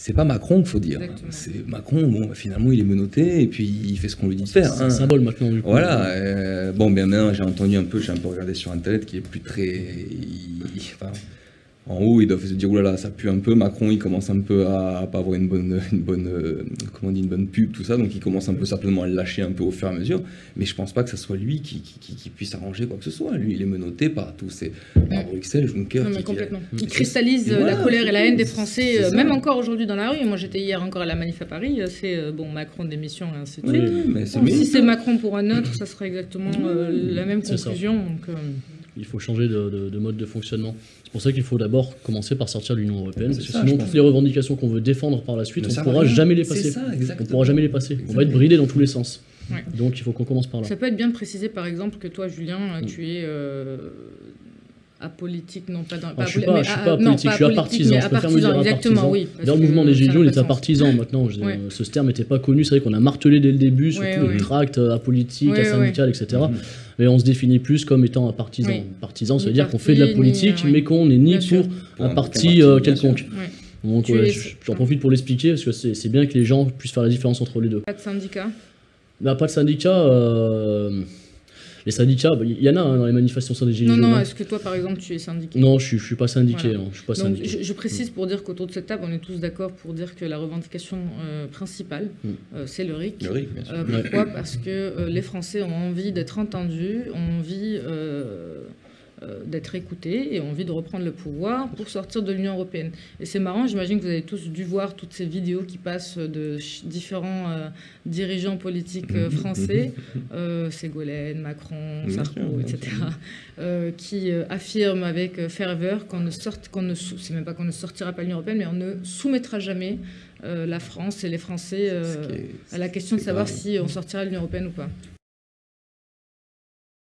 c'est pas Macron qu'il faut dire. Exactement. C'est Macron, bon, finalement, il est menotté et puis il fait ce qu'on lui dit de faire. C'est un symbole maintenant, du coup. Voilà. Bon, bien maintenant, j'ai un peu regardé sur Internet qui est plus très... enfin, en haut, ils doivent se dire, oulala, ça pue un peu. Macron, il commence un peu à pas avoir une bonne comment on dit, une bonne pub, tout ça. Donc, il commence un peu simplement à le lâcher un peu au fur et à mesure. Mais je pense pas que ce soit lui qui puisse arranger quoi que ce soit. Lui, il est menotté par tous ces... par Bruxelles, Juncker... Non, mais complètement. Qui cristallise la colère et la haine des Français, même encore aujourd'hui dans la rue. Moi, j'étais hier encore à la manif à Paris. C'est, bon, Macron démission et ainsi de suite. Mais c'est Si c'est Macron pour un autre, ça serait exactement la même C'est ça. conclusion. Donc, Il faut changer de mode de fonctionnement. C'est pour ça qu'il faut d'abord commencer par sortir de l'Union européenne, parce que ça, sinon je pense. toutes les revendications qu'on veut défendre par la suite, Ne on ne servent à pourra rien. jamais les C'est passer. ça, On exactement. pourra jamais les passer. On va être bridé dans tous les sens. Ouais. Donc il faut qu'on commence par là. ça peut être bien de préciser, par exemple, que toi, Julien, tu es apolitique, non pas dans... Je suis pas apolitique, je suis apartisan. mais Je préfère me dire exactement, apartisan. oui. D'ailleurs, le mouvement des Gilets jaunes était partisan maintenant. Ouais. Ce terme n'était pas connu. C'est vrai qu'on a martelé dès le début, surtout Ouais, les tracts apolitiques, Ouais, asyndicales, etc. Mais on se définit plus comme étant un partisan. Oui. Partisan, ça veut Ni dire qu'on fait de la parti, politique, ni, mais qu'on n'est ni Bien sûr. pour un parti bien quelconque. sûr. Ouais. Donc j'en profite pour l'expliquer, parce que c'est bien que les gens puissent faire la différence entre les deux. Pas de syndicat. Bah, pas de syndicat. Les syndicats, il y en a dans les manifestations des Gilets jaunes. Non, hein. est-ce que toi, par exemple, tu es syndiqué? Non, je suis pas syndiqué. Voilà. Non, je suis pas Donc, syndiqué. je précise pour dire qu'autour de cette table, on est tous d'accord pour dire que la revendication principale, c'est le RIC. Le RIC, bien sûr. Pourquoi? Parce que les Français ont envie d'être entendus, ont envie d'être écoutés et ont envie de reprendre le pouvoir pour sortir de l'Union européenne. Et c'est marrant, j'imagine que vous avez tous dû voir toutes ces vidéos qui passent de différents dirigeants politiques français, Ségolène, Macron, Sarko, etc., qui affirment avec ferveur c'est même pas qu'on ne sortira pas de l'Union européenne, mais on ne soumettra jamais la France et les Français à la question de savoir si on sortira de l'Union européenne ou pas.